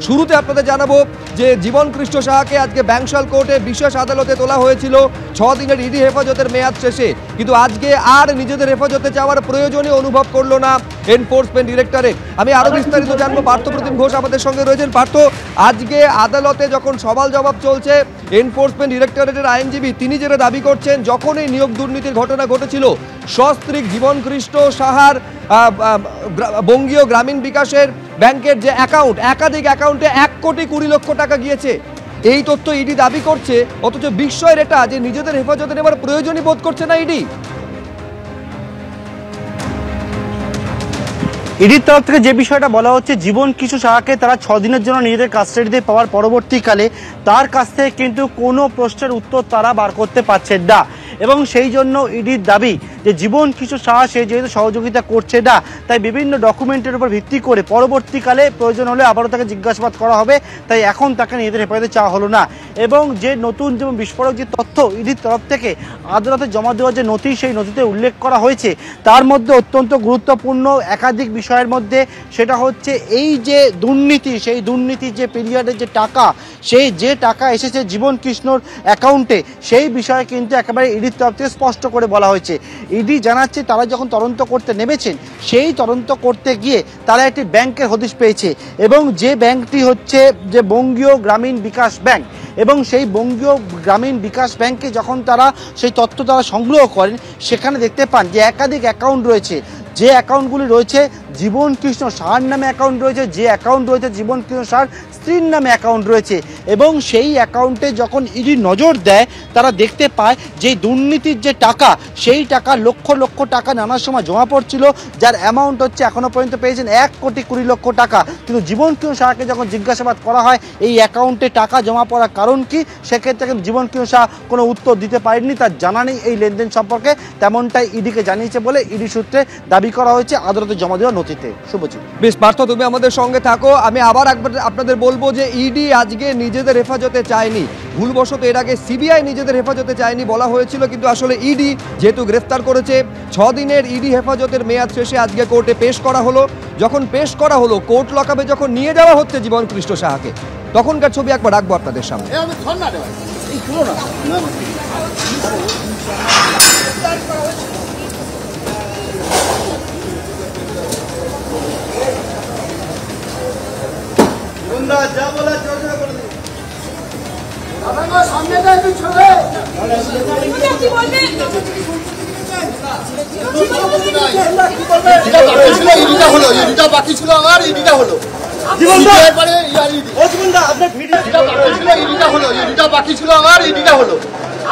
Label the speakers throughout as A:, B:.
A: শুরুতে আপনাদের জানাবো যে জীবন কৃষ্ণ সাহাকে আজকে ব্যাংশাল কোর্টে বিশেষ আদালতে তোলা হয়েছিল 6 দিনের ইডি হেফাজতের মেয়াদ শেষে, কিন্তু আজকে আর নিজেদের হেফাজতে যাওয়ার প্রয়োজনই অনুভব করলো না এনফোর্সমেন্ট ডিরেক্টরেট। আমি আরো বিস্তারিত জানবো, পার্থপ্রতিম ঘোষ আমাদের সঙ্গে রয়েছেন। পার্থ, আজকে আদালতে যখন সওয়াল জবাব চলছে, এনফোর্সমেন্ট ডিরেক্টরেটের আইনজীবী তিনি যেটা দাবি করছেন, যখন এই নিয়োগ দুর্নীতির ঘটনা ঘটেছিল সস্ত্রীক জীবন কৃষ্ণ সাহার বঙ্গীয় গ্রামীণ বিকাশের ব্যাংকের যে অ্যাকাউন্ট, একাধিক অ্যাকাউন্টে 1,20,00,000 টাকা গিয়েছে, এই তথ্য ইডি দাবি করছে। অথচ বিস্ময়ের এটা যে নিজেদের হেফাজতে নেবার প্রয়োজনই বোধ করছে না ইডি।
B: ইডির তরফ থেকে যে বিষয়টা বলা হচ্ছে, জীবন কৃষ্ণ সাহাকে তারা 6 দিনের জন্য নিজেদের কাস্টাডিতে পাওয়ার পরবর্তীকালে তার কাছ থেকে কিন্তু কোনো প্রশ্নের উত্তর তারা বার করতে পারছেন না, এবং সেই জন্য ইডির দাবি যে জীবন কৃষ্ণ সাহা সে যেহেতু সহযোগিতা করছে না, তাই বিভিন্ন ডকুমেন্টের উপর ভিত্তি করে পরবর্তীকালে প্রয়োজন হলে আবারও তাকে জিজ্ঞাসাবাদ করা হবে, তাই এখন তাকে নিজেদের হেফাজতে চাওয়া হলো না। এবং যে নতুন যেমন বিস্ফোরক যে তথ্য ইডির তরফ থেকে আদালতে জমা দেওয়ার যে নথি, সেই নথিতে উল্লেখ করা হয়েছে, তার মধ্যে অত্যন্ত গুরুত্বপূর্ণ একাধিক বিষয়ের মধ্যে সেটা হচ্ছে এই যে দুর্নীতি, সেই দুর্নীতির যে পিরিয়ডের যে টাকা, সেই যে টাকা এসেছে জীবন কৃষ্ণর অ্যাকাউন্টে, সেই বিষয়ে কিন্তু একেবারে ইডির তরফ থেকে স্পষ্ট করে বলা হয়েছে। ইডি জানাচ্ছে তারা যখন তদন্ত করতে নেমেছেন, সেই তদন্ত করতে গিয়ে তারা একটি ব্যাংকের হদিশ পেয়েছে, এবং যে ব্যাংকটি হচ্ছে যে বঙ্গীয় গ্রামীণ বিকাশ ব্যাংক, এবং সেই বঙ্গীয় গ্রামীণ বিকাশ ব্যাংকে যখন তারা সেই তথ্য তারা সংগ্রহ করেন, সেখানে দেখতে পান যে একাধিক অ্যাকাউন্ট রয়েছে। যে অ্যাকাউন্টগুলি রয়েছে জীবন কৃষ্ণ সাহার নামে অ্যাকাউন্ট রয়েছে, যে অ্যাকাউন্ট রয়েছে জীবন কৃষ্ণ সাহার স্ত্রীর নামে অ্যাকাউন্ট রয়েছে, এবং সেই অ্যাকাউন্টে যখন ইডি নজর দেয়, তারা দেখতে পায় যে দুর্নীতির যে টাকা, সেই টাকা লক্ষ লক্ষ টাকা নানার সময় জমা পড়ছিল, যার অ্যামাউন্ট হচ্ছে এখনো পর্যন্ত পেয়েছেন 1,20,00,000 টাকা। কিন্তু জীবন কৃষ্ণ সাহাকে যখন জিজ্ঞাসাবাদ করা হয় এই অ্যাকাউন্টে টাকা জমা পড়ার কারণ কি, সেক্ষেত্রে কিন্তু জীবন কৃষ্ণ সাহা কোনো উত্তর দিতে পারেননি, তার জানা নেই এই লেনদেন সম্পর্কে, তেমনটাই ইডিকে জানিয়েছে বলে ইডি সূত্রে দাবি করা হয়েছে আদালতে জমা দেওয়া নথিতে। শুভজিৎ।
A: বেশ পার্থ, তুমি আমাদের সঙ্গে থাকো। আমি আবার একবার আপনাদের বলবো যে ইডি আজকে নিজেদের হেফাজতে চায়নি, ভুলবশত এর আগে সিবিআই নিজেদের হেফাজতে চায়নি বলা হয়েছিল, কিন্তু আসলে ইডি যেহেতু গ্রেফতার করেছে, 6 দিনের ইডি হেফাজতের মেয়াদ শেষে আজকে কোর্টে পেশ করা হলো। যখন পেশ করা হলো, কোর্ট লকআপে যখন নিয়ে যাওয়া হচ্ছে জীবন কৃষ্ণ সাহাকে, তখনকার ছবি একবার রাখবো আপনাদের সামনে।
C: যা বলা চোখে করে দিই আপনারা সামনে যাই তুই ছোড়ে কি বলবি ইডিটা হলো, ইডিটা বাকি ছিল আমার, ইডিটা হলো জীবনদা পরে ও জীবনদা আপনার ভিডিও ইডিটা হলো, ইডিটা বাকি ছিল আমার, ইডিটা হলো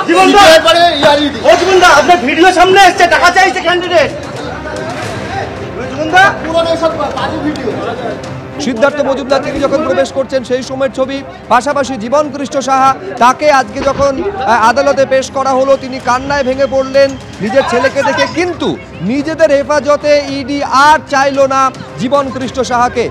C: জীবনদা পরে ও জীবনদা আপনার ভিডিও সামনে আসছে, টাকা চাইছে ক্যান্ডিডেট জীবনদা পুরো সব বাজে ভিডিও।
A: সিদ্ধার্থ মজুমদার তিনি যখন প্রবেশ করছেন সেই সময়ের ছবি, পাশাপাশি জীবন কৃষ্ণ সাহা, তাকে আজকে যখন আদালতে পেশ করা হলো তিনি কান্নায় ভেঙে পড়লেন নিজের ছেলেকে দেখে, কিন্তু নিজেদের হেফাজতে ইডি আর চাইল না জীবন কৃষ্ণ সাহাকে।